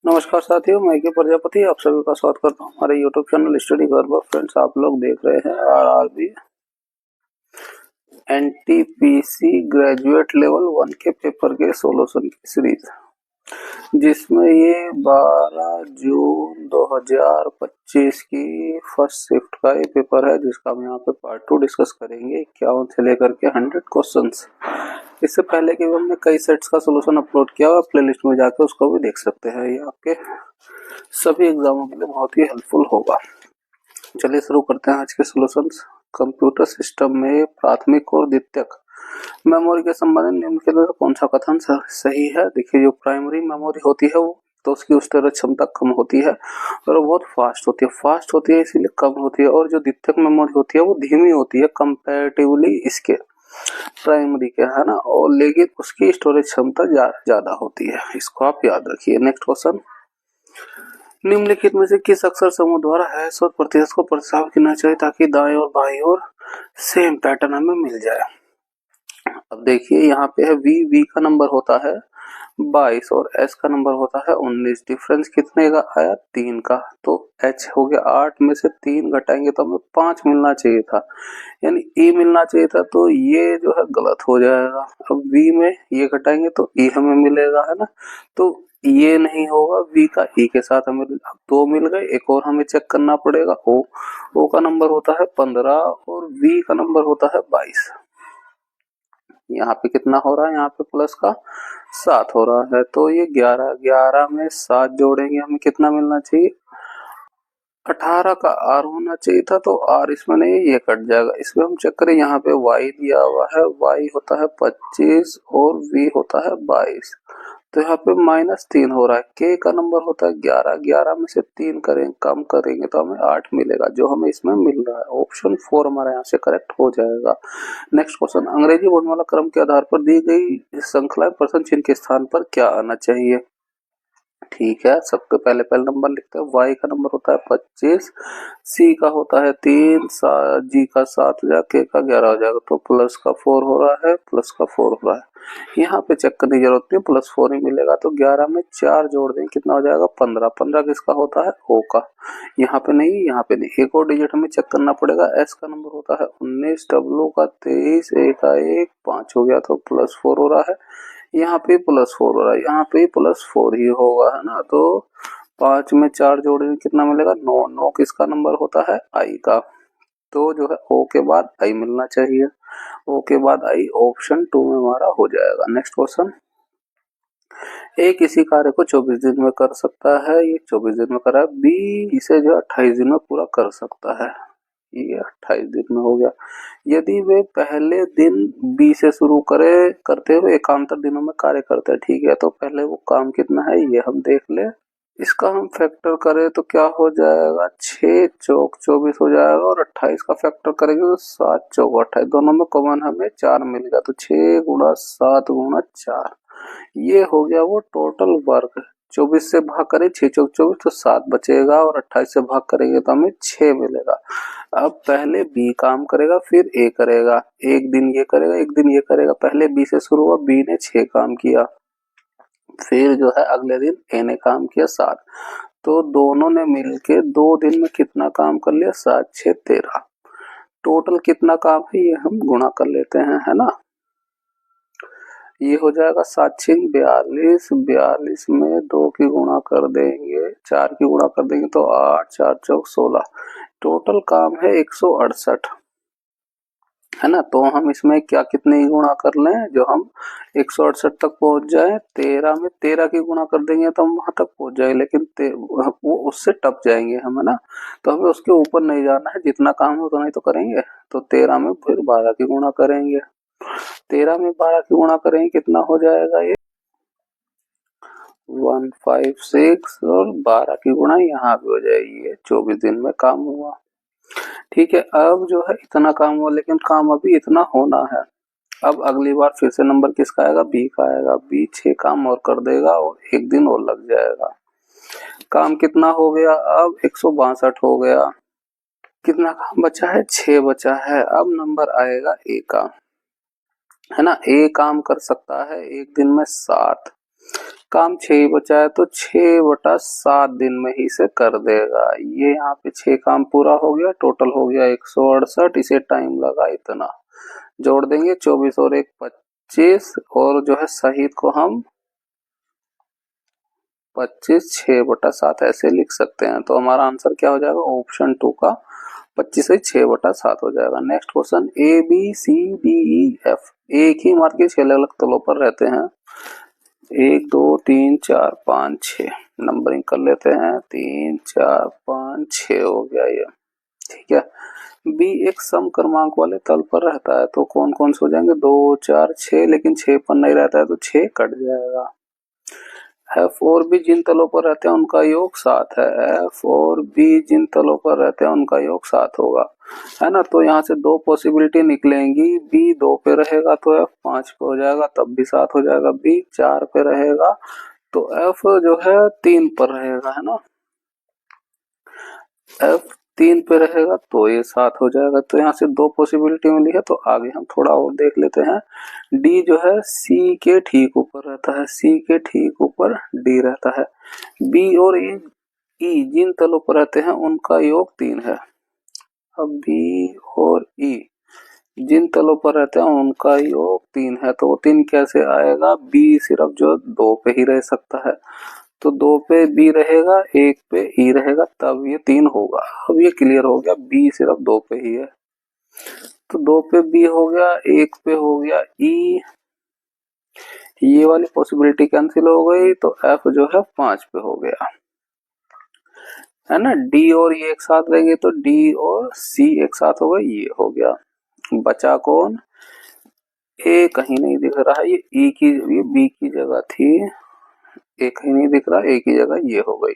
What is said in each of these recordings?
नमस्कार साथियों, मैं के प्रजापति आप सभी का स्वागत करता हूँ हमारे यूट्यूब चैनल स्टडी घर पर। फ्रेंड्स, आप लोग देख रहे हैं आरआरबी एनटीपीसी ग्रेजुएट लेवल 1 के पेपर के सॉल्यूशन की सीरीज, जिसमें ये 12 जून 2025 की फर्स्ट शिफ्ट का ये पेपर है, जिसका हम यहाँ पे पार्ट 2 डिस्कस करेंगे 51 से लेकर के 100 क्वेश्चंस। इससे पहले कि हमने कई सेट्स का सॉल्यूशन अपलोड किया हुआ, प्लेलिस्ट में जाके उसको भी देख सकते हैं। ये आपके सभी एग्जामों के लिए बहुत ही हेल्पफुल होगा। चलिए शुरू करते हैं आज के सॉल्यूशंस। कंप्यूटर सिस्टम में प्राथमिक और द्वितीयक मेमोरी के संबंध में निम्नलिखित में कौन सा कथन सही है? देखिए, जो प्राइमरी मेमोरी होती है वो तो उसकी स्टोरेज क्षमता कम होती है और वो बहुत फास्ट होती है इसीलिए कम होती है। और जो द्वितीयक मेमोरी होती है वो धीमी होती है कंपैरेटिवली इसके प्राइमरी के, है ना, और लेकिन उसकी स्टोरेज क्षमता ज्यादा होती है। इसको आप याद रखिए। नेक्स्ट क्वेश्चन, निम्नलिखित में से किस अक्षर समूह द्वारा हैश और प्रतिशत को प्रतिस्थापित करना चाहिए ताकि दाएं और बाईं ओर सेम पैटर्न हमें मिल जाए? अब देखिए, यहाँ पे है वी का नंबर होता है 22 और एस का नंबर होता है 19। डिफरेंस कितने का आया? 3 का। तो एच हो गया 8 में से 3 घटाएंगे तो हमें 5 मिलना चाहिए था, यानी ई मिलना चाहिए था, तो ये जो है गलत हो जाएगा। अब वी में ये घटाएंगे तो ई हमें मिलेगा, है ना, तो ये नहीं होगा। वी का ई के साथ हमें 2 मिल गए। एक और हमें चेक करना पड़ेगा। ओ का नंबर होता है 15 और वी का नंबर होता है 22। यहाँ पे कितना हो रहा है? यहाँ पे प्लस का 7 हो रहा है, तो ये 11 में 7 जोड़ेंगे हमें कितना मिलना चाहिए? 18 का आर होना चाहिए था, तो आर इसमें नहीं, ये कट जाएगा। इसमें हम चेक करें, यहाँ पे वाई दिया हुआ है, वाई होता है 25 और वी होता है 22, तो यहाँ पे -3 हो रहा है। के का नंबर होता है 11 में से 3 कम करेंगे तो हमें 8 मिलेगा, जो हमें इसमें मिल रहा है। ऑप्शन 4 हमारा यहाँ से करेक्ट हो जाएगा। नेक्स्ट क्वेश्चन, अंग्रेजी वर्णमाला क्रम के आधार पर दी गई श्रृंखला प्रश्न चिन्ह के स्थान पर क्या आना चाहिए? ठीक है, सबके पहले नंबर लिखते हैं। y का नंबर होता है 25, c का होता है 3, g का 7 हो जाएगा, k का 11 हो जाएगा, तो प्लस का 4 हो रहा है, प्लस का 4 हो रहा है। यहाँ पे चेक करने की जरूरत नहीं, +4 ही मिलेगा। तो 11 में 4 जोड़ दें कितना हो जाएगा? 15। 15 किसका होता है? o का। यहाँ पे नहीं, यहाँ पे नहीं, एक और डिजिट हमें चेक करना पड़ेगा। s का नंबर होता है 19, w का 23, a का 1, 5 हो गया, तो +4 हो रहा है। यहाँ पे +4 हो रहा है, यहाँ पे +4 ही होगा, है ना। तो 5 में 4 जोड़ेंगे कितना मिलेगा? 9। 9 किसका नंबर होता है? आई का। तो जो है ओ के बाद आई मिलना चाहिए। ओ के बाद आई, ऑप्शन 2 में हमारा हो जाएगा। नेक्स्ट क्वेश्चन, ए किसी कार्य को 24 दिन में कर सकता है, ये 24 दिन में करा है। बी इसे जो 28 दिन में पूरा कर सकता है, ये 28 दिन में हो गया। यदि वे पहले दिन बी से शुरू करते हुए एकांतर दिनों में कार्य करते हैं, ठीक है, तो पहले वो काम कितना है ये हम देख ले। इसका हम फैक्टर करें तो क्या हो जाएगा? 6 चौक 24 हो जाएगा, और 28 का फैक्टर करेंगे तो 7 चौक 28, दोनों में कॉमन हमें 4 मिल गया, तो 6 गुणा 7 गुणा 4, ये हो गया वो टोटल वर्क। 24 से भाग करें 6 चौक 24, तो 7 बचेगा, और 28 से भाग करेंगे तो हमें 6 मिलेगा। अब पहले बी काम करेगा, फिर ए करेगा, एक दिन ये करेगा, एक दिन ये करेगा। पहले बी से शुरू हुआ, बी ने 6 काम किया, फिर जो है अगले दिन ए ने काम किया 7, तो दोनों ने मिलके 2 दिन में कितना काम कर लिया? 7 6 13। टोटल कितना काम है ये हम गुणा कर लेते हैं, है ना। ये हो जाएगा 7 6 42, 42 में 2 की गुणा कर देंगे, 4 की गुणा कर देंगे तो 8, 4 चौक 16। टोटल काम है 168, है ना। तो हम इसमें क्या कितने की गुणा कर लें जो हम 168 तक पहुंच जाए? 13 में 13 की गुणा कर देंगे तो हम वहां तक पहुंच जाएंगे, लेकिन वो उससे टप जाएंगे हम, है ना। तो हमें उसके ऊपर नहीं जाना है, जितना काम है उतना ही तो करेंगे। तो 13 में फिर 12 की गुणा करेंगे, 13 में 12 की गुणा करेंगे कितना हो जाएगा? ये 156, और 12 की गुणा यहाँ भी हो जाएगी, ये 24 दिन में काम हुआ। ठीक है, अब जो है इतना काम हुआ, लेकिन काम अभी इतना होना है। अब अगली बार फिर से नंबर किसका आएगा? बी का आएगा। बी 6 काम और कर देगा और एक दिन और लग जाएगा। काम कितना हो गया? अब 162 हो गया। कितना काम बचा है? 6 बचा है। अब नंबर आएगा ए का, है ना। ए काम कर सकता है एक दिन में 7 काम 6 ही बचा है तो 6/7 दिन में ही से कर देगा। ये यहाँ पे 6 काम पूरा हो गया, टोटल हो गया 168। इसे टाइम लगा इतना, जोड़ देंगे 24 और 1 25, और जो है शहीद को हम 25 6/7 ऐसे लिख सकते हैं। तो हमारा आंसर क्या हो जाएगा, ऑप्शन 2 का 25 से 6/7 हो जाएगा। Next question, A B C D E F एक ही मार्क के 6 अलग अलग तलों पर रहते हैं। 1 2 3 4 5 6 नंबरिंग कर लेते हैं। 3 4 5 6 हो गया ये, ठीक है। बी एक सम क्रमांक वाले तल पर रहता है, तो कौन कौन से हो जाएंगे, 2 4 6, लेकिन 6 पर नहीं रहता है तो 6 कट जाएगा। एफ और बी जिन तलों पर रहते हैं उनका योग 7 है। एफ और बी जिन तलों पर रहते हैं उनका योग 7 होगा, है ना। तो यहाँ से 2 पॉसिबिलिटी निकलेंगी, बी 2 पे रहेगा तो एफ 5 पे हो जाएगा, तब भी 7 हो जाएगा। बी 4 पे रहेगा तो एफ जो है 3 पर रहेगा, है ना। एफ 3 पे रहेगा तो ये 7 हो जाएगा। तो यहाँ से 2 पॉसिबिलिटी मिली है, तो आगे हम थोड़ा और देख लेते हैं। डी जो है सी के ठीक ऊपर रहता है, सी के ठीक ऊपर डी रहता है। बी और ई जिन तलों पर रहते हैं उनका योग 3 है। अब बी और ई जिन तलों पर रहते हैं उनका योग 3 है, तो वो 3 कैसे आएगा, बी सिर्फ जो 2 पे ही रह सकता है, तो 2 पे बी रहेगा, 1 पे ई रहेगा, तब ये 3 होगा। अब ये क्लियर हो गया, बी सिर्फ 2 पे ही है, तो 2 पे बी हो गया, 1 पे हो गया ई, ये वाली पॉसिबिलिटी कैंसिल हो गई, तो एफ जो है 5 पे हो गया, है ना। डी और ये एक साथ रहेंगे तो डी और सी एक साथ हो गए, ये हो गया। बचा कौन, ए कहीं नहीं दिख रहा है, ये ई की, ये बी की जगह थी, ए कहीं नहीं दिख रहा, ए की जगह ये हो गई।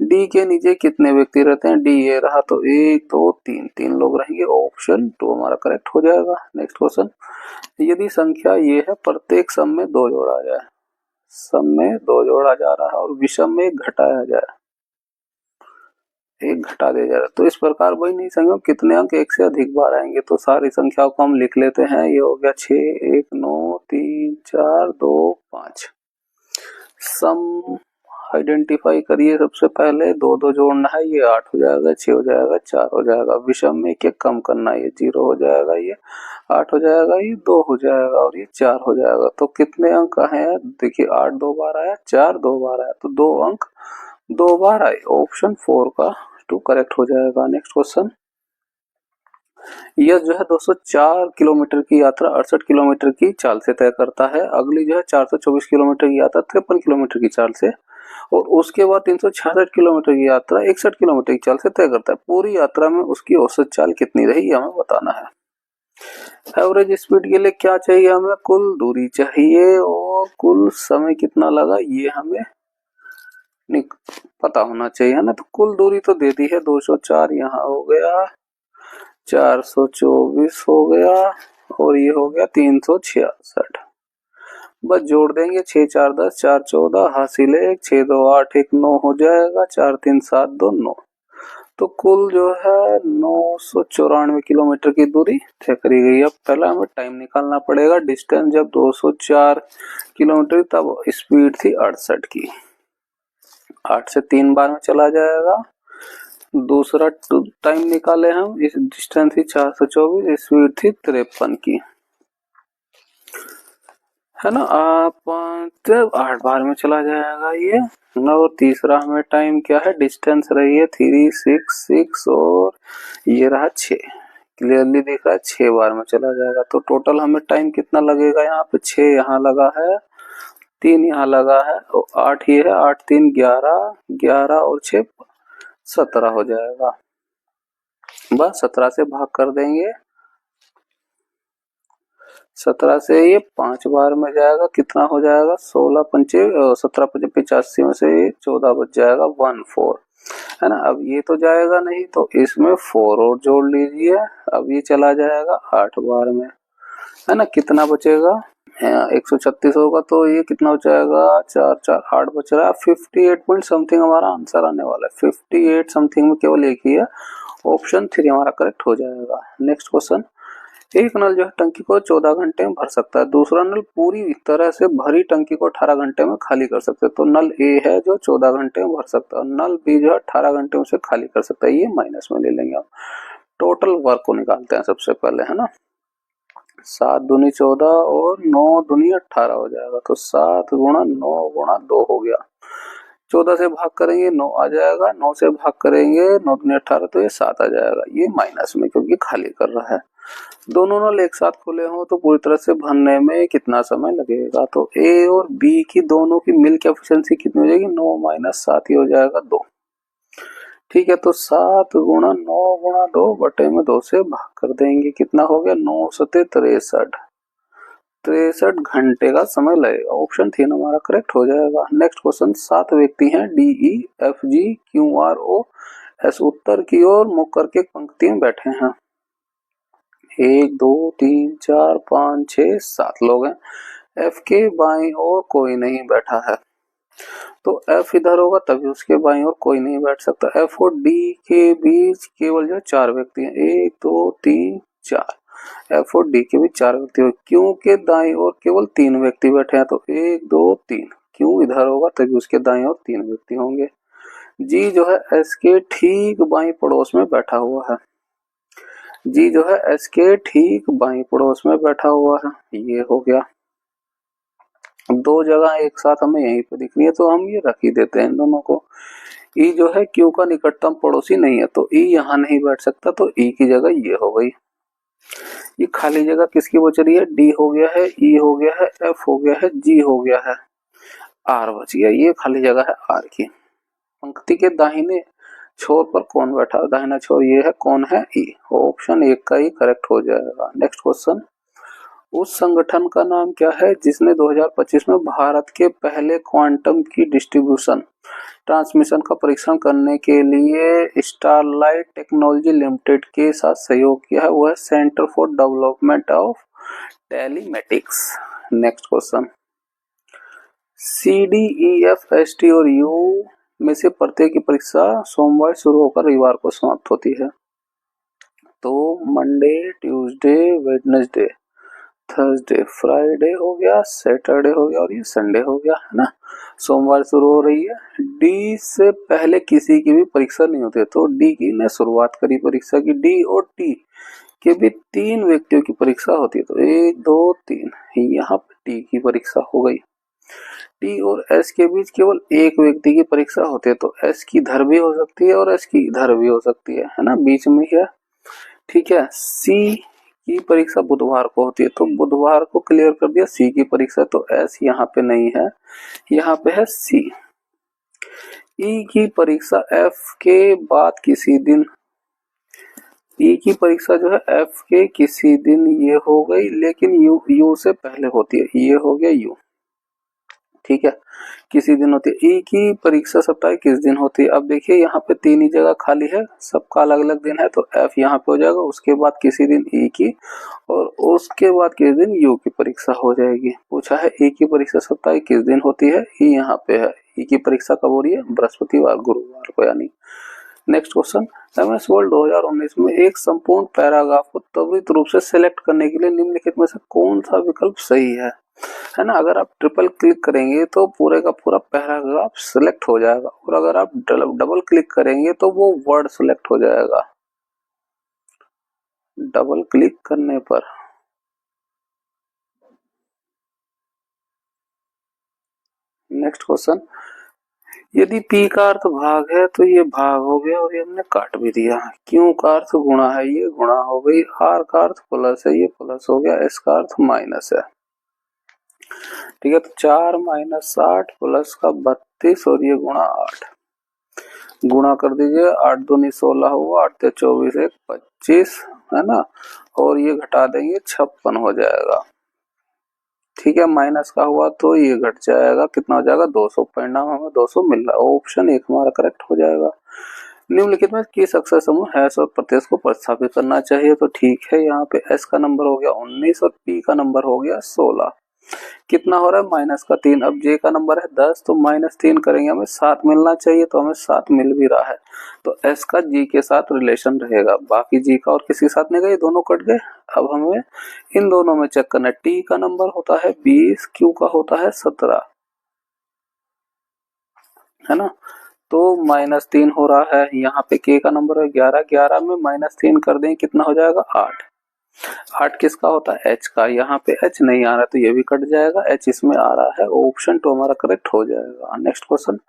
डी के नीचे कितने व्यक्ति रहते हैं, डी ये रहा, तो 1 2 3 3 लोग रहेंगे, ऑप्शन 2 हमारा करेक्ट हो जाएगा। नेक्स्ट क्वेश्चन, यदि संख्या ये है, प्रत्येक सम में 2 जोड़ा जाए, सम में 2 जोड़ा जा रहा है और विषम में 1 घटाया जाए, 1 घटा दिया जा रहा है, तो इस प्रकार वही नहीं संख्या कितने अंक 1 से अधिक बार आएंगे। तो सारी संख्याओं को हम लिख लेते हैं। ये हो गया 6 1 9 3 4 2 5। सम आइडेंटिफाई करिए, सबसे पहले 2 2 जोड़ना है, ये 8 हो जाएगा, 6 हो जाएगा, 4 हो जाएगा। विषम में एक कम करना है, ये 0 हो जाएगा, ये 8 हो जाएगा, ये 2 हो जाएगा और ये 4 हो जाएगा। तो कितने अंक हैं, देखिए 8 2 बार आया, 4 2 बार आया, तो 2 अंक 2 बार आए, ऑप्शन 4 का 2 करेक्ट हो जाएगा। नेक्स्ट क्वेश्चन, यह जो है 204 किलोमीटर की यात्रा 68 किलोमीटर की चाल से तय करता है। अगली जो है 424 किलोमीटर की यात्रा 53 किलोमीटर की चाल से, और उसके बाद 366 किलोमीटर की यात्रा 61 किलोमीटर की चाल से तय करता है। पूरी यात्रा में उसकी औसत चाल कितनी रही, हमें बताना है। एवरेज स्पीड के लिए क्या चाहिए, हमें कुल दूरी चाहिए और कुल समय कितना लगा ये हमें पता होना चाहिए, है ना। तो कुल दूरी तो दे दी है 204, यहाँ हो गया 424 हो गया, और ये हो गया 366, बस जोड़ देंगे 6 4 10 4 14 हासिल है 6 2 8 1 9 हो जाएगा, 4 3 7 2 9, तो कुल जो है 994 किलोमीटर की दूरी तय करी गई। अब पहला हमें टाइम निकालना पड़ेगा। डिस्टेंस जब 204 किलोमीटर तब स्पीड थी 68 की, 8 से 3 बार में चला जाएगा। दूसरा टाइम निकाले हम, इस डिस्टेंस थी 424, स्पीड थी 53 की, है ना। 8 बार में चला जाएगा ये। और तीसरा हमें टाइम क्या है, डिस्टेंस रही है 366 और ये रहा 6, क्लियरली दिख रहा है 6 बार में चला जाएगा। तो टोटल हमें टाइम कितना लगेगा, यहाँ पे 6 यहाँ लगा है, 3 यहाँ लगा है और 8 ये है, 8 3 11, 11 और 6 17 हो जाएगा। बस 17 से भाग कर देंगे, 17 से ये 5 बार में जाएगा, कितना हो जाएगा 16 पंचे 17 पंचे 85 में से 14 बच जाएगा 14, है ना। अब ये तो जाएगा नहीं, तो इसमें 4 और जोड़ लीजिए, अब ये चला जाएगा 8 बार में, है ना। कितना बचेगा 136 होगा, तो ये कितना हो जाएगा 4 4 8 बच रहा है 58 पॉइंट समथिंग हमारा आंसर आने वाला है। 58 समथिंग में केवल एक ही है, ऑप्शन 3 हमारा करेक्ट हो जाएगा। नेक्स्ट क्वेश्चन, एक नल जो है टंकी को 14 घंटे में भर सकता है, दूसरा नल पूरी तरह से भरी टंकी को 18 घंटे में खाली कर सकते हैं। तो नल ए है जो 14 घंटे में भर सकता है, नल बी जो है 18 घंटे में उसे खाली कर सकता है। ये माइनस में ले लेंगे। आप टोटल वर्क को निकालते हैं सबसे पहले, है ना। 7 दूनी 14 और 9 दूनी 18 हो जाएगा। तो 7 गुणा 9 गुणा 2 हो गया। 14 से भाग करेंगे 9 आ जाएगा, 9 से भाग करेंगे 9 दूनी 18 तो ये 7 आ जाएगा। ये माइनस में क्योंकि खाली कर रहा है। दोनों नल एक साथ खुले हों तो पूरी तरह से भरने में कितना समय लगेगा। तो ए और बी की दोनों की मिल्क एफिशिएंसी कितनी हो जाएगी, 9 माइनस 7 ही हो जाएगा 2। ठीक है, तो 7 गुणा 9 गुणा 2 बटे में 2 से भाग कर देंगे। कितना हो गया, 9 सते 63 घंटे का समय लगेगा। ऑप्शन 3 हमारा करेक्ट हो जाएगा। नेक्स्ट क्वेश्चन, 7 व्यक्ति हैं D E F G Q R O S उत्तर की ओर मुख करके पंक्ति में बैठे हैं। 1 2 3 4 5 6 7 लोग हैं। एफ के बाईं ओर कोई नहीं बैठा है, तो एफ इधर होगा तभी उसके बाईं ओर कोई नहीं बैठ सकता। एफ और डी के बीच केवल जो 4 व्यक्ति हैं, 1 2 3 4। एफ और डी के बीच 4 व्यक्ति हैं। क्यू के दाईं ओर केवल 3 व्यक्ति बैठे हैं, तो 1 2 3। क्यू इधर होगा तभी उसके दाईं ओर 3 व्यक्ति होंगे। जी जो है एस के ठीक बाईं पड़ोस में बैठा हुआ है। जी जो है एस के ठीक बाईं पड़ोस में बैठा हुआ है। ये हो गया। 2 जगह एक साथ हमें यहीं पे दिख रही है तो हम ये रख ही देते हैं इन दोनों को। ई जो है क्यू का निकटतम पड़ोसी नहीं है, तो ई यहाँ नहीं बैठ सकता, तो ई की जगह ये हो गई। ये खाली जगह किसकी बच रही है, डी हो गया है, ई हो गया है, एफ हो गया है, जी हो गया है, आर बच गया। ये खाली जगह है आर की। पंक्ति के दाहिने छोर पर कौन बैठा है, दाहिना छोर ये है, कौन है, ई। ऑप्शन 1 का ही करेक्ट हो जाएगा। नेक्स्ट क्वेश्चन, उस संगठन का नाम क्या है जिसने 2025 में भारत के पहले क्वांटम की डिस्ट्रीब्यूशन ट्रांसमिशन का परीक्षण करने के लिए स्टारलाइट टेक्नोलॉजी लिमिटेड के साथ सहयोग किया है। वह है centre for development of telematics. Next question, C D E F S T और यू में से प्रत्येक की परीक्षा सोमवार शुरू होकर रविवार को समाप्त होती है। तो Monday, Tuesday, Wednesday, Thursday, Friday हो गया, सैटरडे हो गया और ये संडे हो गया, है ना। सोमवार शुरू हो रही है। डी से पहले किसी की भी परीक्षा नहीं होती, तो डी की ने शुरुआत करी परीक्षा की। डी और टी के भी 3 व्यक्तियों की परीक्षा होती है, तो 1 2 3 यहाँ पे टी की परीक्षा हो गई। टी और एस के बीच केवल एक व्यक्ति की परीक्षा होती है, तो एस की इधर भी हो सकती है और एस की इधर भी हो सकती है ना, बीच में ही है। ठीक है, सी की परीक्षा बुधवार को होती है, तो बुधवार को क्लियर कर दिया सी की परीक्षा, तो एस यहाँ पे नहीं है, यहाँ पे है सी। ई की परीक्षा एफ के बाद किसी दिन, ई की परीक्षा जो है एफ के किसी दिन ये हो गई, लेकिन यू से पहले होती है, ये हो गया यू। ठीक है, किसी दिन होती है। ई की परीक्षा सप्ताह किस दिन होती है, अब देखिए यहाँ पे 3 ही जगह खाली है, सबका अलग अलग दिन है, तो एफ यहाँ पे हो जाएगा, उसके बाद किसी दिन ई की और उसके बाद किसी दिन यू की परीक्षा हो जाएगी। पूछा है ई की परीक्षा सप्ताह किस दिन होती है, ई यहाँ पे है। ई की परीक्षा कब हो रही है, बृहस्पतिवार गुरुवार को यानी। नेक्स्ट क्वेश्चन, एमएस वर्ल्ड 2019 में एक संपूर्ण पैराग्राफ को त्वरित रूप से सिलेक्ट करने के लिए निम्नलिखित में से कौन सा विकल्प सही है ना। अगर आप ट्रिपल क्लिक करेंगे तो पूरे का पूरा पैराग्राफ सिलेक्ट हो जाएगा, और अगर आप डबल क्लिक करेंगे तो वो वर्ड सिलेक्ट हो जाएगा। डबल क्लिक करने पर नेक्स्ट क्वेश्चन, यदि P का अर्थ भाग है तो ये भाग हो गया और ये हमने काट भी दिया। Q का अर्थ गुणा है, ये गुणा हो गई। R का अर्थ प्लस है, ये प्लस हो गया। S का अर्थ माइनस है। ठीक है, तो 4 माइनस 60 प्लस का 32 और ये गुणा 8, गुणा कर दीजिए। 8 दूनी 16 हुआ, 8 24 1 25, है ना, और ये घटा देंगे 56 हो जाएगा। ठीक है, माइनस का हुआ तो ये घट जाएगा, कितना हो जाएगा 200। परिणाम हमें 200 मिल रहा है। ऑप्शन 1 हमारा करेक्ट हो जाएगा। निम्नलिखित में किस अक्षर समूह हैश और प्रत्यय को प्रतिस्थापित करना चाहिए, तो ठीक है, यहाँ पे एस का नंबर हो गया 19 और पी का नंबर हो गया 16। कितना हो रहा है माइनस का 3। अब जे का नंबर है 10 तो -3 करेंगे हमें 7 मिलना चाहिए, तो हमें 7 मिल भी रहा है, तो एस का जी के साथ रिलेशन रहेगा, बाकी जी का और किसी के साथ नहीं गए, दोनों कट गए। अब हमें इन दोनों में चेक करना है, टी का नंबर होता है 20, क्यू का होता है 17, है ना, तो -3 हो रहा है। यहाँ पे के का नंबर है 11, 11 में -3 कर दें कितना हो जाएगा 8, 8 किसका होता है एच का, यहाँ पे एच नहीं आ रहा तो ये भी कट जाएगा, एच इसमें आ रहा है, ऑप्शन 2 हमारा करेक्ट हो जाएगा। नेक्स्ट क्वेश्चन,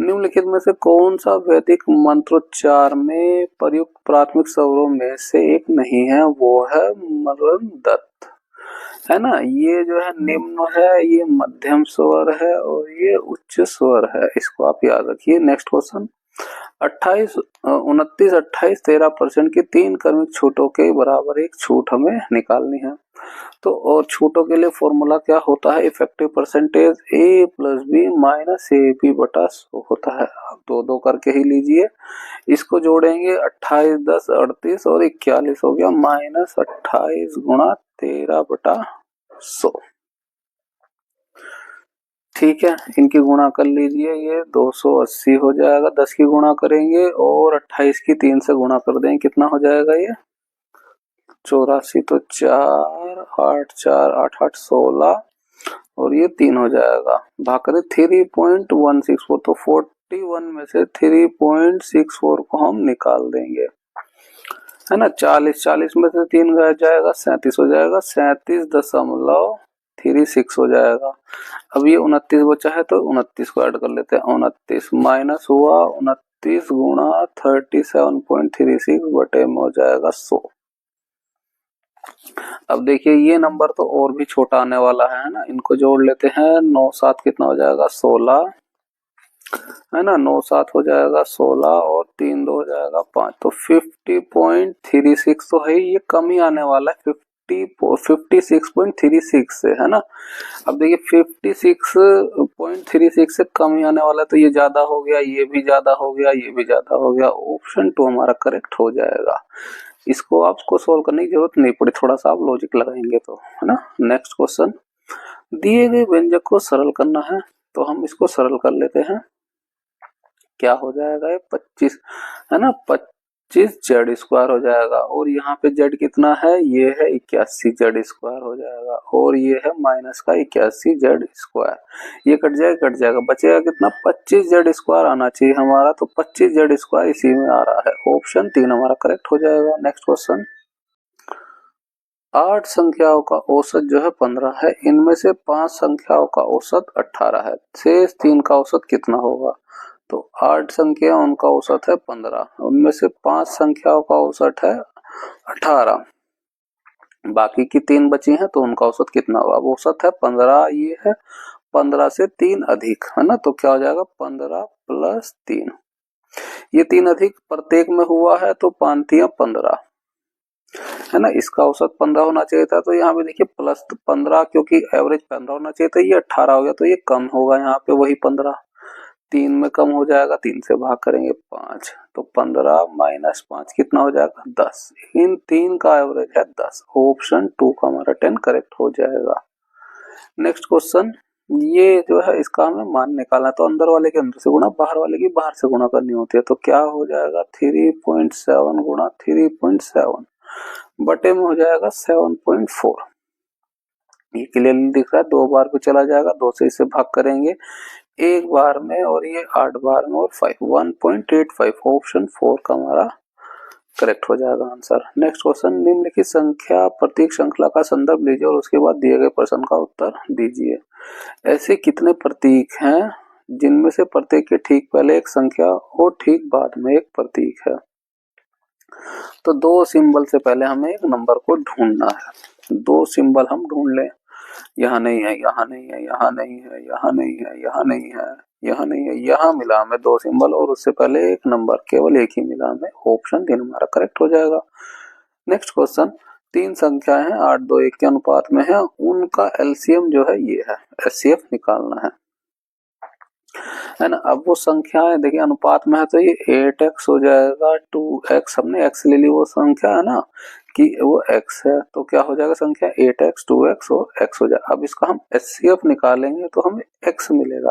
निम्नलिखित में से कौन सा वैदिक मंत्रोच्चार में प्रयुक्त प्राथमिक स्वरों में से एक नहीं है, वो है मरण दत्त, है ना। ये जो है निम्न है, ये मध्यम स्वर है और ये उच्च स्वर है, इसको आप याद रखिए। नेक्स्ट क्वेश्चन, 29, 13% की 3 क्रमिक छूटों के बराबर एक छूट हमें निकालनी है। तो और छूटों के लिए फॉर्मूला क्या होता है, effective percentage A plus B minus A B बटा 100 होता है। आप दो दो करके ही लीजिए, इसको जोड़ेंगे 28, 10, 38 और 41 हो गया, -28 गुणा 13 बटा 100। ठीक है, इनकी गुणा कर लीजिए, ये 280 हो जाएगा, 10 की गुणा करेंगे और 28 की 3 से गुणा कर दें, कितना हो जाएगा ये 84, तो 4 8 4 8 8 16 और ये 3 हो जाएगा, भाग करें 3.164, तो 41 में से 3.64 को हम निकाल देंगे, है ना। 40 में से 3 गया जाएगा 37 हो जाएगा, 37.36 हो जाएगा। अब ये 29 बचा है तो 29 को ऐड कर लेते हैं, 29 माइनस हुआ 29 गुणा 37.36 बटे में हो जाएगा 100। अब देखिए ये नंबर तो और भी छोटा आने वाला है ना, इनको जोड़ लेते हैं, 9 7 कितना हो जाएगा 16, है ना, 9 7 हो जाएगा 16 और 3 2 हो जाएगा 5, तो 50.36 तो है, ये कम ही आने वाला है 56.36 से, है ना। अब देखिए 56.36 से कम ही आने वाला है, तो ये ज्यादा हो गया, ये भी ज्यादा हो गया, ये भी ज्यादा हो गया, ऑप्शन 2 हमारा करेक्ट हो जाएगा। इसको आपको सोल्व करने की जरूरत नहीं पड़ी, थोड़ा सा आप लॉजिक लगाएंगे तो, है ना। नेक्स्ट क्वेश्चन, दिए गए व्यंजक को सरल करना है, तो हम इसको सरल कर लेते हैं, क्या हो जाएगा ये 25, है ना, 25 जेड स्क्वायर हो जाएगा, और यहाँ पे जेड कितना है, ये है 81 जेड स्क्वायर हो जाएगा, और ये है माइनस का 81 जेड स्क्वायर, ये कट जाएगा, बचेगा कितना 25 जेड स्क्वायर आना चाहिए हमारा, तो 25 जेड स्क्वायर इसी में आ रहा है, ऑप्शन 3 हमारा करेक्ट हो जाएगा। नेक्स्ट क्वेश्चन, 8 संख्याओं का औसत जो है 15 है, इनमें से 5 संख्याओं का औसत 18 है, शेष 3 का औसत कितना होगा। तो 8 संख्या उनका औसत है 15, उनमें से 5 संख्याओं का औसत है 18, बाकी की 3 बची हैं, तो उनका औसत कितना होगा। अब औसत है 15, ये है 15 से 3 अधिक, है ना, तो क्या हो जाएगा 15 प्लस 3, ये 3 अधिक प्रत्येक में हुआ है, तो 5 15, है ना, इसका औसत 15 होना चाहिए था, तो यहाँ पे देखिए प्लस 15, क्योंकि एवरेज 15 होना चाहिए था, ये 18 हो गया, तो ये कम होगा, यहाँ पे वही 15 3 में कम हो जाएगा, 3 से भाग करेंगे 5, तो 15 माइनस 5 कितना हो जाएगा 10, इन 3 का एवरेज है 10, ऑप्शन 2 का हमारा 10 करेक्ट हो जाएगा। नेक्स्ट क्वेश्चन, ये जो है इसका हमें मान निकालना है, तो अंदर वाले के अंदर से गुणा, बाहर वाले की बाहर से गुणा करनी होती है, तो क्या हो जाएगा 3.7 गुणा 3.7 बटे में हो जाएगा 7.4, ये क्लियरली दिख रहा है, 2 बार पे चला जाएगा, 2 से इसे भाग करेंगे 1 बार में, और ये 8 बार में, और 5 1.85, ऑप्शन 4 का हमारा करेक्ट हो जाएगा आंसर। नेक्स्ट क्वेश्चन, निम्नलिखित संख्या प्रतीक श्रृंखला का संदर्भ लीजिए और उसके बाद दिए गए प्रश्न का उत्तर दीजिए। ऐसे कितने प्रतीक हैं जिनमें से प्रत्येक के ठीक पहले एक संख्या और ठीक बाद में एक प्रतीक है। तो 2 सिंबल से पहले हमें एक नंबर को ढूंढना है, 2 सिंबल हम ढूंढ लें, यहाँ नहीं है, यहाँ नहीं है, यहाँ नहीं है, यहाँ नहीं है, यहाँ नहीं है, यहाँ नहीं है, यहाँ मिला हमें 2 सिंबल, और उससे पहले एक नंबर केवल एक ही मिला हमें, ऑप्शन 3 हमारा करेक्ट हो जाएगा। नेक्स्ट क्वेश्चन, 3 संख्याएं हैं 8 2 1 के अनुपात में है, उनका एलसीएम जो है ये है, एचसीएफ निकालना है। है ना। अब वो संख्याएं देखिए अनुपात में है तो ये 8x हो जाएगा 2x, हमने x ले ली, वो संख्या है ना कि वो x है, तो क्या हो जाएगा संख्या 8x 2x और x हो जाएगा। अब इसका हम HCF निकालेंगे तो हमें x मिलेगा,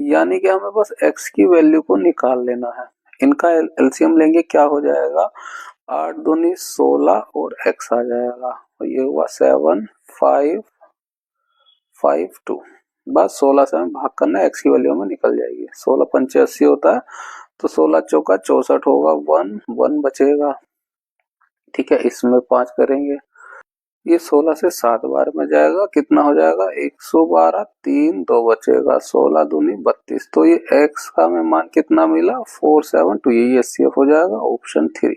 यानी कि हमें बस x की वैल्यू को निकाल लेना है। इनका एलसीएम लेंगे, क्या हो जाएगा 8 दूनी 16 और x आ जाएगा, तो ये हुआ 7552। बस 16 से हमें भाग करना है, x की वैल्यू में निकल जाएगी। 16 पंचे 80 होता है, तो 16 चौका 64 होगा, 1 बचेगा। ठीक है, इसमें 5 करेंगे, ये 16 से 7 बार में जाएगा, कितना हो जाएगा 112, 3 2 बचेगा, 16 दूनी 32। तो ये x का हमें मान कितना मिला 472, यही HCF हो जाएगा, ऑप्शन 3।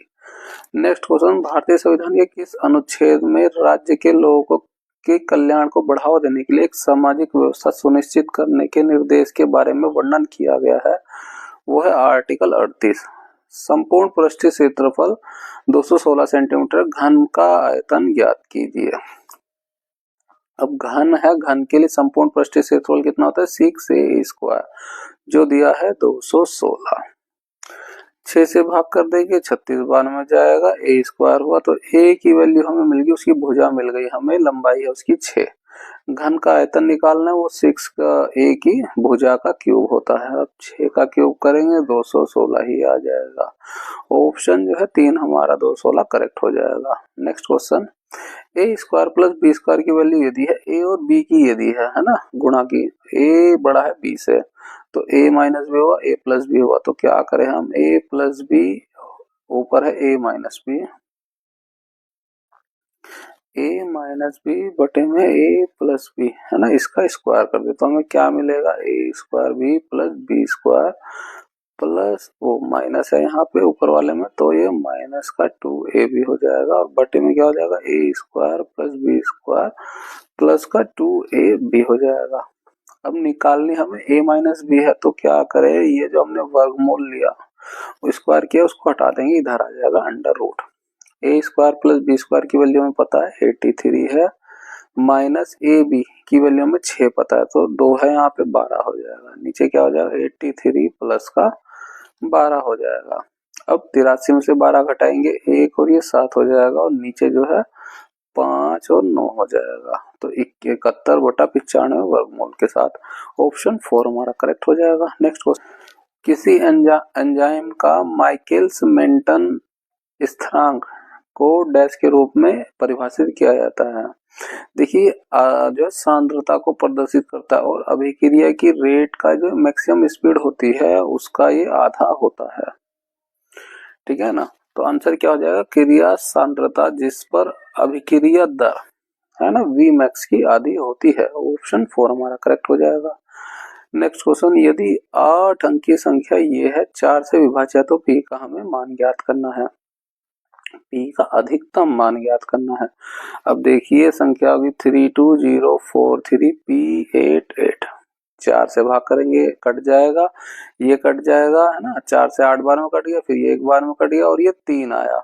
नेक्स्ट क्वेश्चन, भारतीय संविधान के किस अनुच्छेद में राज्य के लोगों के कल्याण को बढ़ावा देने के लिए एक सामाजिक व्यवस्था सुनिश्चित करने के निर्देश के बारे में वर्णन किया गया है? वो है आर्टिकल 38। संपूर्ण पृष्ठीय क्षेत्रफल 216 सेंटीमीटर, घन का आयतन ज्ञात कीजिए। अब घन है, घन के लिए संपूर्ण पृष्ठीय क्षेत्रफल कितना होता है 6a स्क्वायर, जो दिया है 216। 6 से भाग कर देंगे 36 बार में जाएगा, a स्क्वायर हुआ, तो a की वैल्यू हमें मिल गई, उसकी भुजा मिल गई हमें, लंबाई है उसकी 6। घन का आयतन निकालना है, वो 6 का a की भुजा का क्यूब होता है। अब 6 का क्यूब करेंगे 216 ही आ जाएगा। ऑप्शन जो है 3 हमारा 216 करेक्ट हो जाएगा। Next question, a square plus B square की वैल्यू यदि है a और b की यदि है ना गुणा की, a बड़ा है b से, तो a माइनस बी हुआ, a प्लस बी हुआ, तो क्या करें हम, a प्लस बी ऊपर है a minus B, a minus B बटे में a प्लस बी, है ना, इसका स्क्वायर कर दे तो हमें क्या मिलेगा a square B plus B square plus वो माइनस है यहाँ पे ऊपर वाले में, तो ये माइनस का 2a भी हो जाएगा, और बटे में क्या हो जाएगा a square plus B square plus का 2a भी हो जाएगा। अब निकालनी हमें a माइनस बी है, तो क्या करें, ये जो हमने वर्गमूल लिया वो स्क्वायर किया उसको हटा देंगे, इधर आ जाएगा under root. a square plus B square की वैल्यू हमें पता है 83 है, माइनस ए बी की वैल्यू में 6 पता है, तो 2 है यहाँ पे 12 हो जाएगा, नीचे क्या हो जाएगा 83 प्लस का 12 हो जाएगा। अब 83 में से 12 घटाएंगे 1 और ये 7 हो जाएगा, और नीचे जो है 5 और 9 हो जाएगा, तो 71 बटा 95 वर्गमूल के साथ ऑप्शन 4 हमारा करेक्ट हो जाएगा। नेक्स्ट क्वेश्चन, किसी एंजाइम का माइकलिस मेंटन स्थिरांक को डैश के रूप में परिभाषित किया जाता है। देखिए जो सांद्रता को प्रदर्शित करता है, और अभिक्रिया की रेट का जो मैक्सिमम स्पीड होती है उसका ये आधा होता है। ठीक है ना, तो आंसर क्या हो जाएगा, क्रिया सांद्रता जिस पर अभिक्रिया दर है ना वी मैक्स की आधी होती है, ऑप्शन 4 हमारा करेक्ट हो जाएगा। नेक्स्ट क्वेश्चन, यदि 8 अंकीय संख्या ये है 4 से विभाज्य, तो p का हमें मान ज्ञात करना है, p का अधिकतम मान ज्ञात करना है। अब देखिए संख्या होगी 32043p88, 4 से भाग करेंगे कट जाएगा, ये कट जाएगा है ना, 4 से 8 बार में कट गया, फिर ये एक बार में कट गया, और ये 3 आया।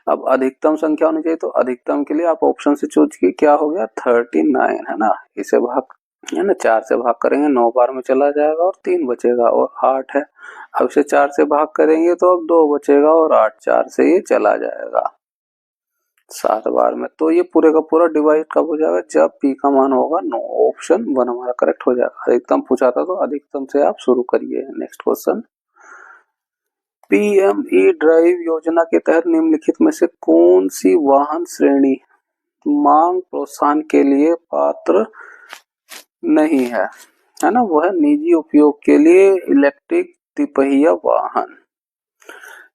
अब अधिकतम संख्या होनी चाहिए, तो अधिकतम के लिए आप ऑप्शन से चूज की, क्या हो गया 39 है ना, इसे भाग है ना 4 से भाग करेंगे 9 बार में चला जाएगा, और 3 बचेगा, और 8 है, अब इसे 4 से भाग करेंगे तो अब 2 बचेगा, और 8 4 से ये चला जाएगा 7 बार में, तो ये पूरे का पूरा डिवाइड कब हो जाएगा, जब p का मान होगा 9, ऑप्शन 1 हमारा करेक्ट हो जाएगा। अधिकतम पूछा था तो अधिकतम से आप शुरू करिए। नेक्स्ट क्वेश्चन, पीएमई ड्राइव योजना के तहत निम्नलिखित में से कौन सी वाहन श्रेणी मांग प्रोत्साहन के लिए पात्र नहीं है ना, वो है निजी उपयोग के लिए इलेक्ट्रिक तिपहिया वाहन।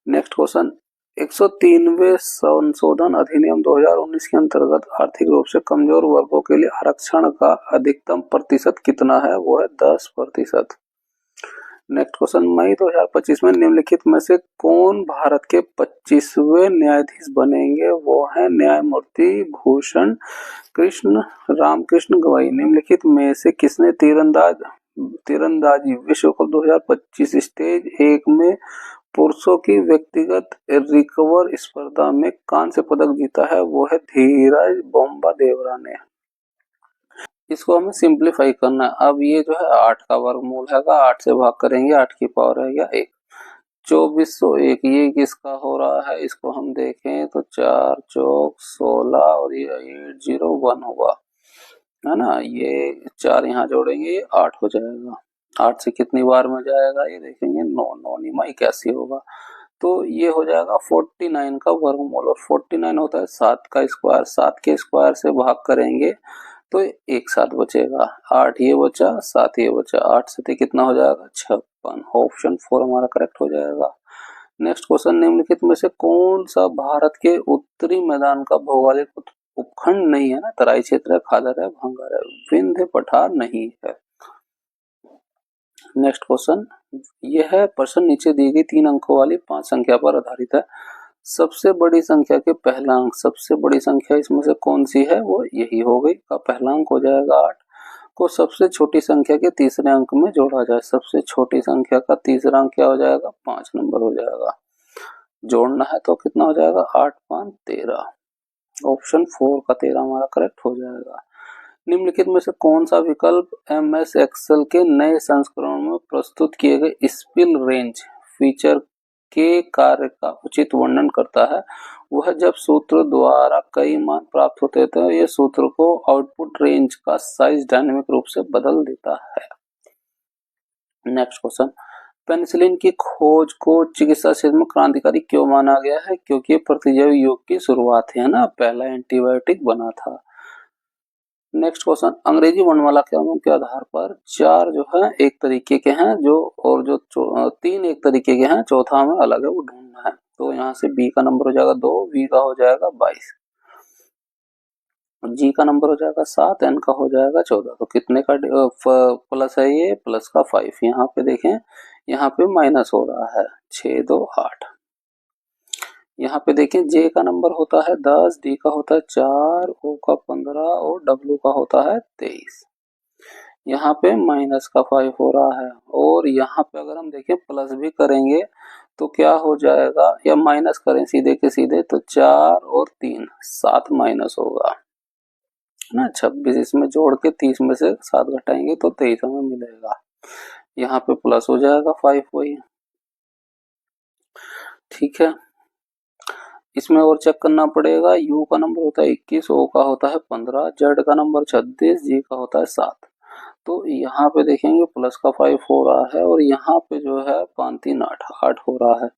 नेक्स्ट क्वेश्चन, 103वें संशोधन अधिनियम 2019 के अंतर्गत आर्थिक रूप से कमजोर वर्गों के लिए आरक्षण का अधिकतम प्रतिशत कितना है, वो है 10%। नेक्स्ट क्वेश्चन, मई 2025 में निम्नलिखित में से कौन भारत के 25वें न्यायाधीश बनेंगे, वो है न्यायमूर्ति भूषण कृष्ण रामकृष्ण गवई। निम्नलिखित में से किसने तीरंदाजी विश्व कप 2025 स्टेज 1 में पुरुषों की व्यक्तिगत रिकवर स्पर्धा में कांस्य पदक जीता है, वो है धीरज बोम्बा देवरा ने। इसको हमें सिंप्लीफाई करना है। अब ये जो है 8 का वर्गमूल है, 8 से भाग करेंगे 8 की पावर है गया 1, 2401। ये किसका हो रहा है, इसको हम देखें तो 4 चौक 16 और ये 801 हुआ है ना। ये 4 यहाँ जोड़ेंगे ये 8 हो जाएगा। 8 से कितनी बार में जाएगा ये देखेंगे, 9 9 निमा 81 होगा। तो ये हो जाएगा 49 का वर्गमूल, और 49 होता है 7 का स्क्वायर। 7 के स्क्वायर से भाग करेंगे तो एक साथ बचेगा, 8 ये बचा 7 ये बचा, 8 से कितना हो जाएगा 56। ऑप्शन 4 हमारा करेक्ट हो जाएगा। नेक्स्ट क्वेश्चन, निम्नलिखित में से कौन सा भारत के उत्तरी मैदान का भौगोलिक उपखंड नहीं है ना, तराई क्षेत्र है, खादर है, भंगार है, विंध्य पठार नहीं है। नेक्स्ट क्वेश्चन, यह प्रश्न नीचे दी गई 3 अंकों वाली 5 संख्या पर आधारित है। सबसे बड़ी संख्या के पहला अंक, सबसे बड़ी संख्या इसमें से कौन सी है, वो यही हो गई, का पहला अंक हो जाएगा 8, को सबसे छोटी संख्या के तीसरे अंक में जोड़ा जाए। सबसे छोटी संख्या का तीसरा अंक क्या हो जाएगा, 5 नंबर हो जाएगा। जोड़ना है तो कितना हो जाएगा, 8 5 13। ऑप्शन 4 का 13 हमारा करेक्ट हो जाएगा। निम्नलिखित में से कौन सा विकल्प MS एक्सेल के नए संस्करण में प्रस्तुत किए गए स्पिल रेंज फीचर के कार्य का उचित वर्णन करता है। वह जब सूत्र द्वारा कई मान प्राप्त होते हैं तो यह सूत्र को आउटपुट रेंज का साइज डायनेमिक रूप से बदल देता है। नेक्स्ट क्वेश्चन, पेनिसिलिन की खोज को चिकित्सा क्षेत्र में क्रांतिकारी क्यों माना गया है, क्योंकि प्रतिजैविक युग की शुरुआत है ना, पहला एंटीबायोटिक बना था। नेक्स्ट क्वेश्चन, अंग्रेजी वर्णमाला क्रमों के आधार पर 4 जो है एक तरीके के हैं जो, और जो 3 एक तरीके के हैं, चौथा हमें अलग है वो ढूंढना है। तो यहाँ से बी का नंबर हो जाएगा 2, वी का हो जाएगा 22, जी का नंबर हो जाएगा 7, एन का हो जाएगा 14। तो कितने का प्लस है ये, प्लस का 5। यहाँ पे देखें, यहाँ पे माइनस हो रहा है 6 2 8। यहाँ पे देखें जे का नंबर होता है 10, डी का होता है 4, ओ का 15 और डब्ल्यू का होता है 23। यहाँ पे माइनस का 5 हो रहा है, और यहाँ पे अगर हम देखें प्लस भी करेंगे तो क्या हो जाएगा, या माइनस करें सीधे के सीधे तो 4 और 3 7 माइनस होगा ना। 26 इसमें जोड़ के 30 में से 7 घटाएंगे तो 23 हमें मिलेगा। यहाँ पे प्लस हो जाएगा 5 वही, ठीक है। इसमें और चेक करना पड़ेगा, यू का नंबर होता है 21, ओ का होता है 15, जेड का नंबर 36, जी का होता है 7। तो यहाँ पे देखेंगे प्लस का 5 हो रहा है, और यहाँ पे जो है 5 3 8 8 हो रहा है।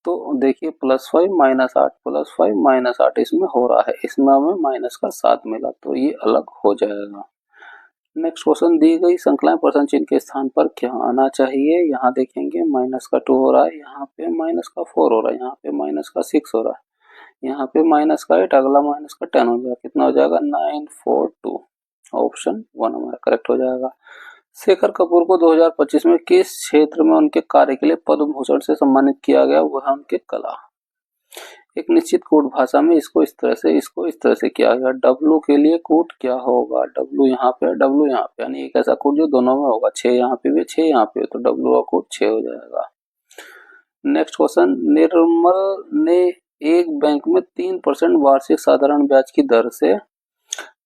तो देखिए +5 -8 +5 -8 इसमें हो रहा है, इसमें हमें माइनस का 7 मिला, तो ये अलग हो जाएगा। नेक्स्ट क्वेश्चन, दी गई संख्याएं परसेंट चिन्ह के स्थान पर क्या आना चाहिए। यहाँ देखेंगे माइनस का 2 हो रहा है, यहाँ पे माइनस का 4 हो रहा है, यहाँ पे माइनस का 6 हो रहा है, यहाँ पे माइनस का 8, अगला माइनस का 10 हो जाएगा। कितना हो जाएगा 9 4 2। ऑप्शन 1 हमारा करेक्ट हो जाएगा। शेखर कपूर को 2025 में किस क्षेत्र में उनके कार्य के लिए पद्म भूषण से सम्मानित किया गया, वह उनके कला। एक निश्चित कोड भाषा में इसको इस तरह से किया गया। डब्लू के लिए कोड क्या होगा, डब्लू यहाँ पे, डब्लू यहाँ पे, यानी एक ऐसा कोड जो दोनों में होगा, 6 यहाँ पे भी 6 यहाँ पे, तो डब्लू का कोड 6 हो जाएगा। नेक्स्ट क्वेश्चन, निर्मल ने एक बैंक में 3% वार्षिक साधारण ब्याज की दर से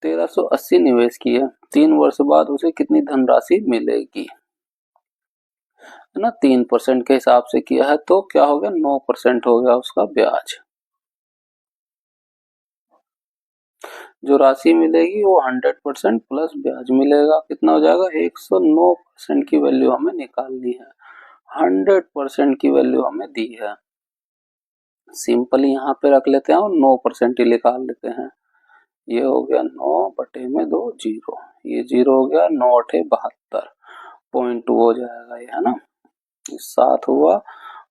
1380 निवेश किए, 3 वर्ष बाद उसे कितनी धनराशि मिलेगी, है ना। 3% के हिसाब से किया है तो क्या हो गया, 9% हो गया उसका ब्याज। जो राशि मिलेगी वो 100% प्लस ब्याज मिलेगा, कितना हो जाएगा 109% की वैल्यू हमें निकालनी है, 100% की वैल्यू हमें दी है। सिंपली यहाँ पे रख लेते हैं और 9% ही निकाल लेते हैं। ये हो गया 9/2 जीरो, ये जीरो हो गया, 9 8 72, 0.2 हो जाएगा ये, है ना। 7 हुआ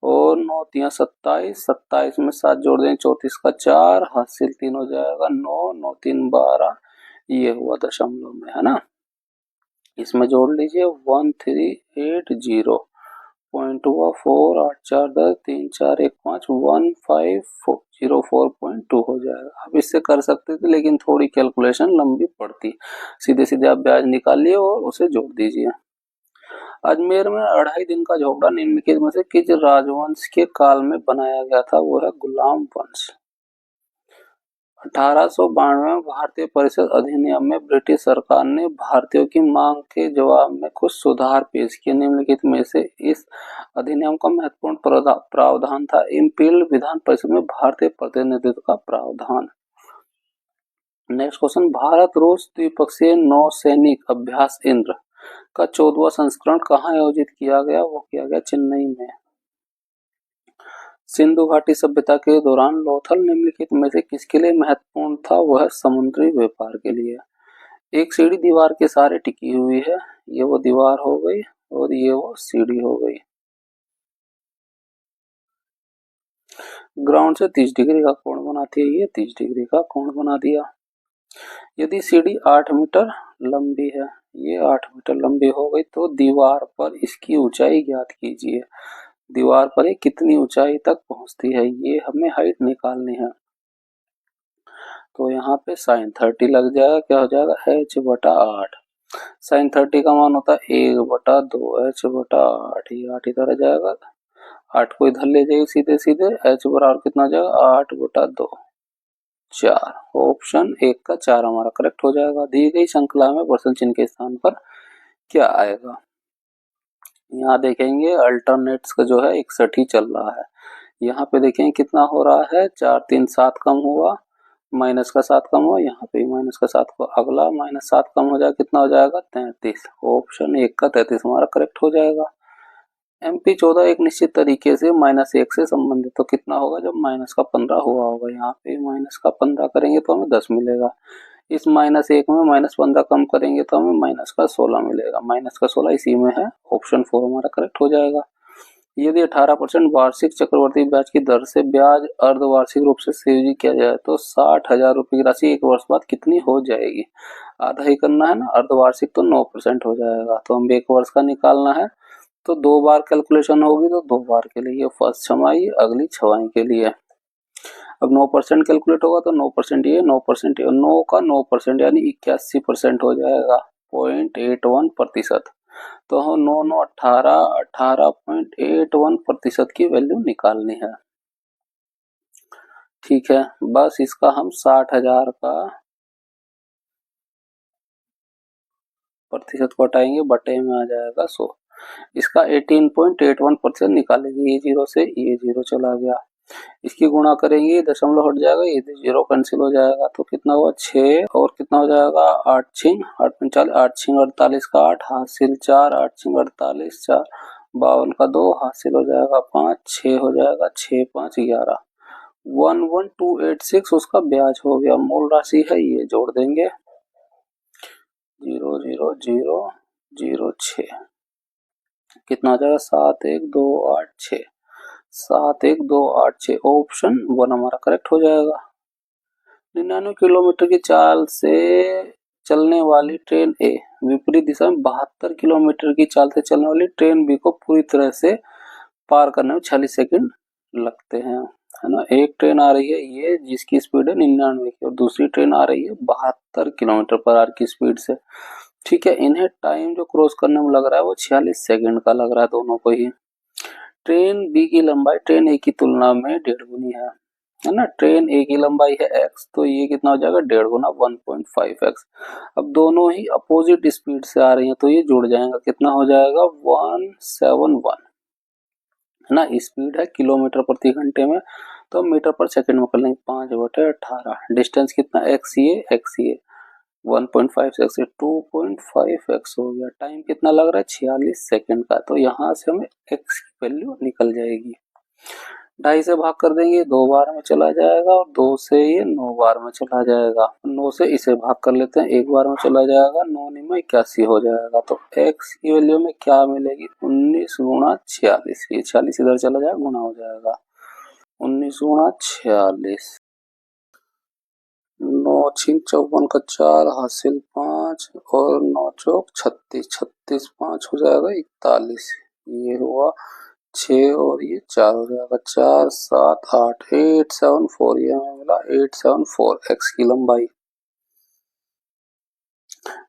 और 9 3 27, 27 में 7 जोड़ दें 34 का 4, हासिल 3 हो जाएगा 9, 9 3 12, ये हुआ दशमलव में, है ना। इसमें जोड़ लीजिए 1380, पॉइंट हुआ 4 8 4 10 3 4 1 5, 1504.2 हो जाएगा। अब इससे कर सकते थे लेकिन थोड़ी कैलकुलेशन लंबी पड़ती, सीधे सीधे आप ब्याज निकालिए और उसे जोड़ दीजिए। अजमेर में 2.5 दिन का झोपड़ा निम्नलिखित में से किस राजवंश के काल में बनाया गया था, वो है गुलाम वंश। 1892 में भारतीय परिषद अधिनियम में ब्रिटिश सरकार ने भारतीयों की मांग के जवाब में कुछ सुधार पेश किए। निम्नलिखित में से इस अधिनियम का महत्वपूर्ण प्रावधान था। इम्पीरियल विधान परिषद में भारतीय प्रतिनिधित्व का प्रावधान। नेक्स्ट क्वेश्चन, भारत रूस द्विपक्षीय नौसैनिक अभ्यास इंद्र का 14वां संस्करण कहाँ आयोजित किया गया? वो किया गया चेन्नई में। सिंधु घाटी सभ्यता के दौरान लोथल निम्नलिखित में से किसके लिए महत्वपूर्ण था? वह समुद्री व्यापार के लिए। एक सीढ़ी दीवार के सहारे टिकी हुई है, ये वो दीवार हो गई और ये वो सीढ़ी हो गई। ग्राउंड से 30 डिग्री का कोण बनाती है, ये 30 डिग्री का कोण बना दिया। यदि सीढ़ी 8 मीटर लंबी है, ये 8 मीटर लंबी हो गई, तो दीवार पर इसकी ऊंचाई ज्ञात कीजिए। दीवार पर ये कितनी ऊंचाई तक पहुंचती है, ये हमें हाइट निकालनी है। तो यहाँ पे sin 30 लग जाएगा, क्या हो जाएगा h/8। sin 30 का मान होता है 1/2 h/8, ये 8 इधर आ जाएगा, 8 को इधर ले जाइए सीधे सीधे, h बराबर कितना हो जाएगा 8/2, 4। ऑप्शन 1 का 4 हमारा करेक्ट हो जाएगा। दी गई श्रृंखला में प्रश्न चिन्ह के स्थान पर क्या आएगा? यहाँ देखेंगे अल्टरनेट्स का जो है 61 ही चल रहा है। यहाँ पे देखेंगे कितना हो रहा है, 4 3 7 कम हुआ, माइनस का 7 कम हुआ, यहाँ पे माइनस का 7 को अगला -7 कम हो जाएगा, कितना हो जाएगा 33। ऑप्शन 1 का 33 हमारा करेक्ट हो जाएगा। MP14 एक निश्चित तरीके से -1 से संबंधित, तो कितना होगा जब माइनस का 15 हुआ होगा। यहाँ पे माइनस का 15 करेंगे तो हमें 10 मिलेगा। इस -1 में -15 कम करेंगे तो हमें माइनस का 16 मिलेगा। माइनस का 16 इसी में है, ऑप्शन 4 हमारा करेक्ट हो जाएगा। यदि 18% वार्षिक चक्रवर्ती ब्याज की दर से ब्याज अर्धवार्षिक रूप से सेवित किया जाए तो 60,000 रुपए की राशि 1 वर्ष बाद कितनी हो जाएगी? आधा ही करना है ना, अर्धवार्षिक तो 9% हो जाएगा, तो हम 1 वर्ष का निकालना है तो 2 बार कैलकुलेशन होगी, तो 2 बार के लिए, फर्स्ट छमाही अगली छमाही के लिए। अब 9% कैलकुलेट होगा तो 9% ये 9% ये, 9 का 9% यानी 81% हो जाएगा, 0.81%। तो हम 9 9 18 18.81% की वैल्यू निकालनी है। ठीक है, बस इसका हम 60,000 का प्रतिशत को हटाएंगे, बटे में आ जाएगा 100। इसका 18.81% निकालेंगे, ये 0 से ये 0 चला गया, इसकी गुणा करेंगे, दशमलव हट जाएगा, ये 0 कैंसिल हो जाएगा, तो कितना हुआ 6 और कितना हो जाएगा 8 6 8 45, 8 6 48 का 8 हासिल 4, 8 6 48 4, 52 का 2 हासिल हो जाएगा 5, 6 हो जाएगा 6 5 11, 11286 उसका ब्याज हो गया। मूल राशि है ये, जोड़ देंगे 00006, कितना हो जाएगा 71286, 71286, ऑप्शन 1 हमारा करेक्ट हो जाएगा। 99 किलोमीटर की चाल से चलने वाली ट्रेन ए विपरीत दिशा में 72 किलोमीटर की चाल से चलने वाली ट्रेन बी को पूरी तरह से पार करने में 46 सेकंड लगते हैं, है ना। एक ट्रेन आ रही है ये जिसकी स्पीड है 99 की और दूसरी ट्रेन आ रही है 72 किलोमीटर पर आवर की स्पीड से। ठीक है, इन्हें टाइम जो क्रॉस करने में लग रहा है वो 46 सेकंड का लग रहा है दोनों को ही। ट्रेन बी की लंबाई ट्रेन ए की तुलना में 1.5 गुनी है ना। ट्रेन ए की लंबाई है x, तो ये कितना हो जाएगा 1.5 गुना 1.5x। अब दोनों ही अपोजिट स्पीड से आ रही हैं तो ये जुड़ जाएगा, कितना हो जाएगा 171, है ना। स्पीड है किलोमीटर प्रति घंटे में, तो मीटर पर सेकंड में कर लेंगे 5/18। डिस्टेंस कितना x ये 1.5x से 2.5x हो गया। टाइम कितना लग रहा है 46 सेकंड का, तो यहाँ से हमें x की वैल्यू निकल जाएगी। 2.5 से भाग कर देंगे, 2 बार में चला जाएगा, और 2 से ये 9 बार में चला जाएगा। 9 से इसे भाग कर लेते हैं, 1 बार में चला जाएगा, 9 9 में 81 हो जाएगा। तो x की वैल्यू में क्या मिलेगी 19 गुणा 46, ये 46 इधर चला जाएगा, गुणा हो जाएगा 19 गुणा 46, 9 6 54 का 4 हासिल 5 और 9 चौक 36, 36 5 हो जाएगा 41, ये हुआ 6 और ये 4 हो जाएगा 4 7 8 874, ये हमें मिला 874 x की लंबाई।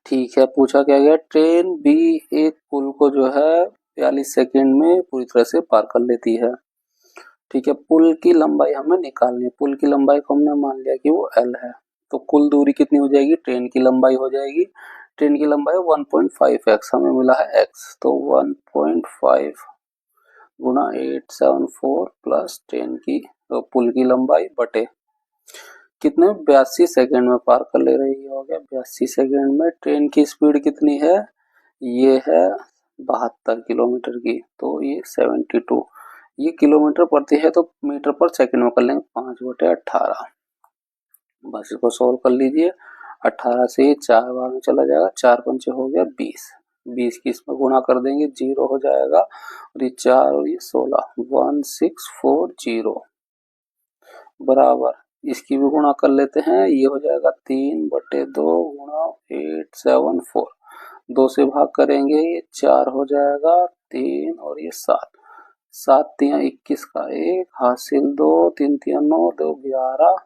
ठीक है, पूछा क्या गया, ट्रेन बी एक पुल को जो है 42 सेकंड में पूरी तरह से पार कर लेती है। ठीक है, पुल की लंबाई हमें निकालनी है। पुल की लंबाई को हमने मान लिया कि वो l है, तो कुल दूरी कितनी हो जाएगी, ट्रेन की लंबाई हो जाएगी। ट्रेन की लंबाई 1.5x हमें मिला है x, तो 1.5 गुणा 874 प्लस ट्रेन की तो पुल की लंबाई बटे कितने 82 सेकंड में पार कर ले रही है। हो गया 82 सेकंड में। ट्रेन की स्पीड कितनी है, ये है 72 किलोमीटर की, तो ये 72, ये किलोमीटर प्रति है तो मीटर पर सेकंड में कर लेंगे 5/18। बस इसको सोल्व कर लीजिए। 18 से ये 4 बार में चला जाएगा, 4 पंचे हो गया 20, 20 की इसमें गुणा कर देंगे, 0 हो जाएगा और ये 4 और ये 16, 1640 बराबर इसकी भी गुणा कर लेते हैं। ये हो जाएगा 3/2 गुणा 874, 2 से भाग करेंगे ये 4 हो जाएगा, 3 और ये 7, 7 तिया 21 का 1 हासिल 2, 3 तिया 9, 2 11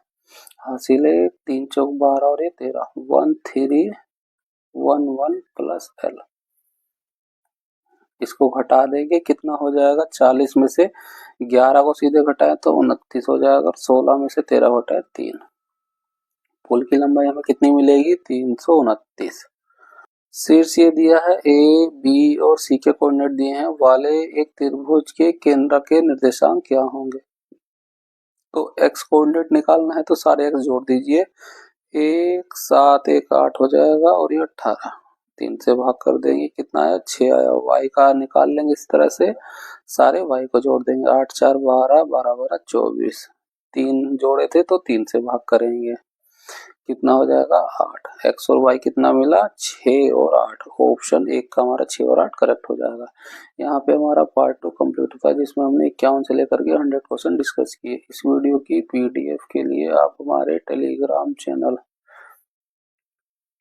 हासिल 1, 3 चौक 12 और ये 13, 1311 प्लस l। इसको घटा देंगे, कितना हो जाएगा, 40 में से 11 को सीधे घटाए तो 29 हो जाएगा, 16 में से 13 घटाए 3। पुल की लंबाई हमें कितनी मिलेगी, 329। शीर्ष ये दिया है ए बी और सी के कोऑर्डिनेट दिए हैं वाले एक त्रिभुज के केंद्र के निर्देशांक क्या होंगे। तो x कोऑर्डिनेट निकालना है तो सारे x जोड़ दीजिए, 1 7 1 8 हो जाएगा और ये 18, 3 से भाग कर देंगे, कितना आया 6 आया। y का निकाल लेंगे इस तरह से, सारे y को जोड़ देंगे, 8 4 12 12 12 24, 3 जोड़े थे तो 3 से भाग करेंगे, कितना हो जाएगा 8। x और y कितना मिला 6 और 8, ऑप्शन 1 का हमारा 6 और 8 करेक्ट हो जाएगा। यहाँ पे हमारा पार्ट 2 कंप्लीट होता है जिसमें हमने 51 से लेकर के 100 क्वेश्चन डिस्कस किए। इस वीडियो की पीडीएफ के लिए आप हमारे टेलीग्राम चैनल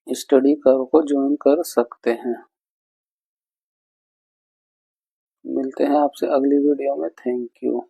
स्टडी कर को ज्वाइन कर सकते हैं। मिलते हैं आपसे अगली वीडियो में, थैंक यू।